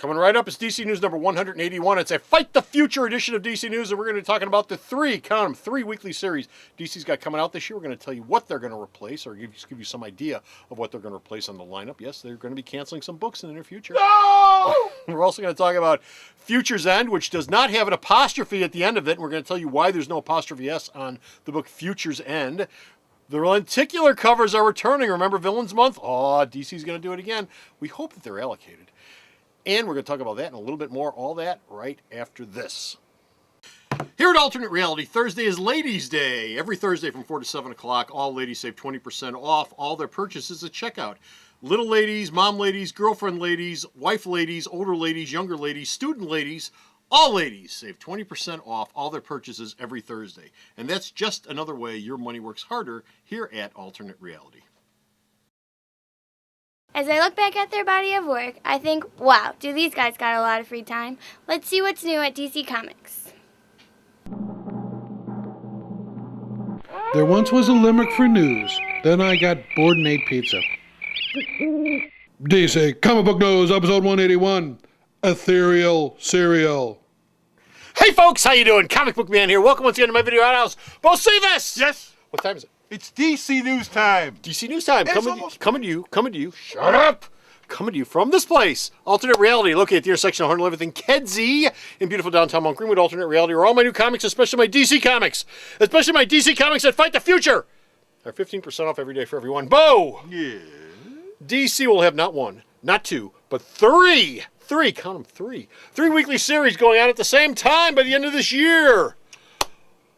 Coming right up is DC News number 181. It's a Fight the Future edition of DC News, and we're going to be talking about the three weekly series DC's got coming out this year. We're going to tell you what they're going to replace, or give you some idea of what they're going to replace on the lineup. Yes, they're going to be canceling some books in the near future. No! We're also going to talk about Future's End, which does not have an apostrophe at the end of it, and we're going to tell you why there's no apostrophe S on the book Future's End. The lenticular covers are returning. Remember Villains Month? Oh, DC's going to do it again. We hope that they're allocated. And we're going to talk about that and a little bit more, all that right after this. Here at Alternate Reality, Thursday is Ladies' Day. Every Thursday from 4 to 7 o'clock, all ladies save 20% off all their purchases at checkout. Little ladies, mom ladies, girlfriend ladies, wife ladies, older ladies, younger ladies, student ladies, all ladies save 20% off all their purchases every Thursday. And that's just another way your money works harder here at Alternate Reality. As I look back at their body of work, I think, wow, do these guys got a lot of free time. Let's see what's new at DC Comics. There once was a limerick for news. Then I got bored and ate pizza. DC Comic Book News, episode 181, Ethereal Cereal. Hey folks, how you doing? Comic Book Man here. Welcome once again to my video house. Bo Cephas! Yes, What time is it? it's DC News time. DC News time. It's Coming to you. Shut up. Coming to you from this place, Alternate Reality, located at the intersection of 111th and Kedzie in beautiful downtown Mount Greenwood. Alternate Reality, where all my new comics, especially my DC comics that fight the future, are 15% off every day for everyone. Bo! Yeah. DC will have not one, not two, but three, count them, three weekly series going on at the same time by the end of this year.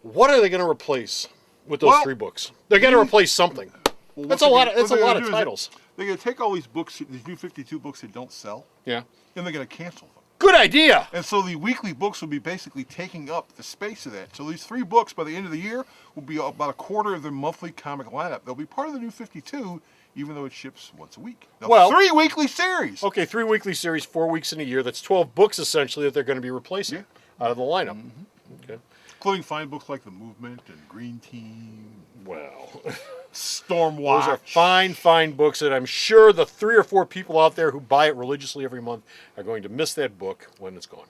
What are they going to replace with those three books? They're going to replace something. That's a lot of titles. They're going to take all these books, these new 52 books that don't sell, Yeah. and they're going to cancel them. Good idea. And so the weekly books will be basically taking up the space of that. So these three books by the end of the year will be about a quarter of their monthly comic lineup. They'll be part of the new 52, even though it ships once a week. Now, 3 weekly series. Okay, 3 weekly series, 4 weeks in a year. That's 12 books essentially that they're going to be replacing out of the lineup. Mm-hmm. Okay. Including fine books like The Movement and Green Team, Well, Stormwatch. those are fine books that I'm sure the 3 or 4 people out there who buy it religiously every month are going to miss that book when it's gone.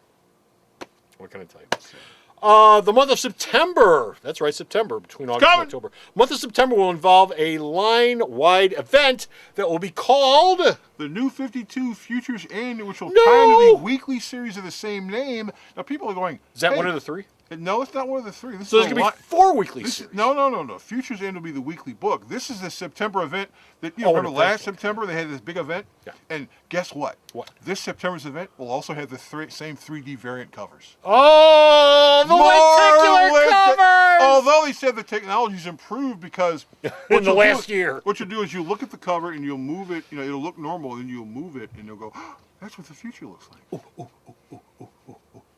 What can I tell you? The month of September, that's right, September, between August and October. Month of September will involve a line-wide event that will be called The New 52 Futures End, which will tie into the weekly series of the same name. Now, people are going, Is that hey, one of the 3? No, it's not one of the 3. So there's going to be 4 weekly series. No. Futures End will be the weekly book. This is the September event that, remember last September they had this big event? Yeah. And guess what? What? This September's event will also have the same 3D variant covers. Oh, the lenticular covers! Although they said the technology's improved because in the last year. What you'll do is you look at the cover and you'll move it, it'll look normal, and then you'll move it and you'll go, oh, that's what the future looks like.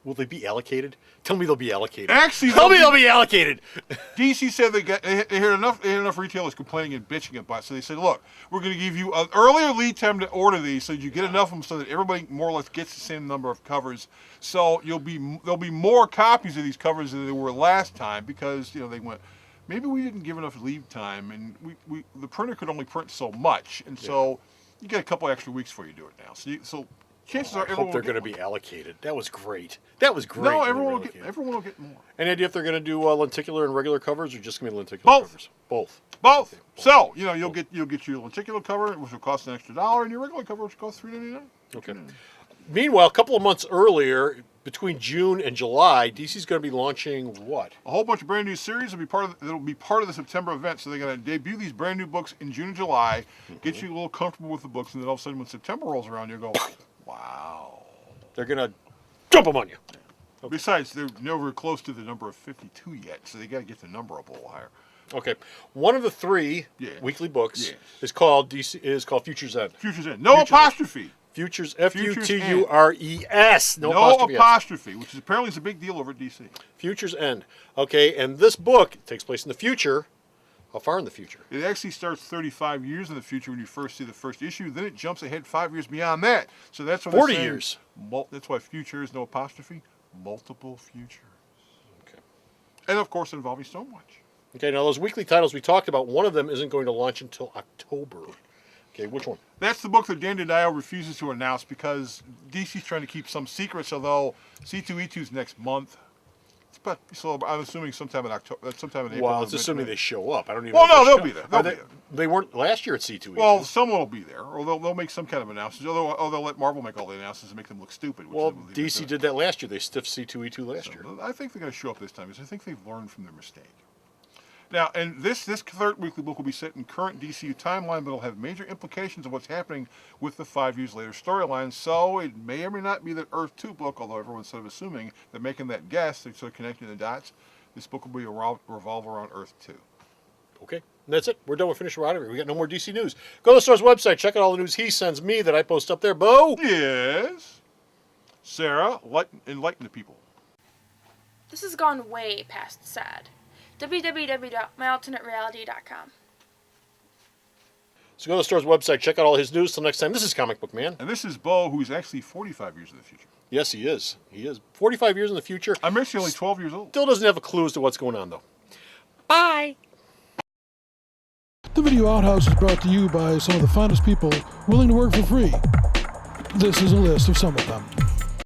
Will they be allocated? Tell me they'll be allocated. Actually, Tell me they'll be allocated. DC said they had enough retailers complaining and bitching about it, so they said, look, we're going to give you an earlier lead time to order these so you get enough of them so that everybody more or less gets the same number of covers. So there'll be more copies of these covers than there were last time because, they went, maybe we didn't give enough lead time and the printer could only print so much. And so you get a couple extra weeks before you do it now. So chances are I hope they're going to be allocated. That was great. No, everyone will get more. Any idea if they're going to do lenticular and regular covers, or just going to be lenticular covers? Both. Okay, so you'll get your lenticular cover, which will cost an extra $1, and your regular cover, which will cost $3.99. Okay. Meanwhile, a couple of months earlier, between June and July, DC's going to be launching what? A whole bunch of brand new series will be part of the September event. So they're going to debut these brand new books in June and July, get you a little comfortable with the books, and then all of a sudden when September rolls around, you'll go, wow. They're going to jump them on you. Okay. Besides, they're nowhere close to the number of 52 yet, so they got to get the number up a little higher. Okay. One of the 3 weekly books is called Future's End. Future's End. No apostrophe. Futures, Futures. No apostrophe, which is apparently a big deal over at DC. Future's End. Okay, and this book takes place in the future. How far in the future? It actually starts 35 years in the future when you first see the first issue. Then it jumps ahead 5 years beyond that. So that's what 40 years. That's why future is no apostrophe. Multiple futures. Okay. And of course involving Stormwatch. Okay, now those weekly titles we talked about, one of them isn't going to launch until October. Okay, which one? That's the book that Dan DiDio refuses to announce because DC's trying to keep some secrets, although C2E2's next month. So I'm assuming sometime in October, sometime in April. Well, it's assuming they show up. I don't even Well, know. no, if they'll be there. Are They'll be there. They weren't last year at C2E2. Well, someone will be there, or they'll make some kind of announcements. Although they'll let Marvel make all the announcements and make them look stupid. Which well, they DC did that last year. They stiffed C2E2 last year. I think they're going to show up this time because I think they've learned from their mistake. Now, and this third weekly book will be set in current DCU timeline, but it'll have major implications of what's happening with the 5 years later storyline. So it may or may not be the Earth 2 book, although everyone's sort of assuming that making that guess, they're sort of connecting the dots. This book will be revolve around Earth 2. Okay, and that's it. We're done. We're finished. We're out of here. We got no more DC news. Go to the store's website. Check out all the news he sends me that I post up there. Bo? Yes. Sarah, enlighten the people. This has gone way past sad. www.myalternatereality.com. So go to the store's website. Check out all his news. Till next time, this is Comic Book Man. And this is Bo, who's actually 45 years in the future. Yes, he is. He is. 45 years in the future. I'm actually only 12 years old. Still doesn't have a clue as to what's going on, though. Bye. The Video Outhouse is brought to you by some of the finest people willing to work for free. This is a list of some of them.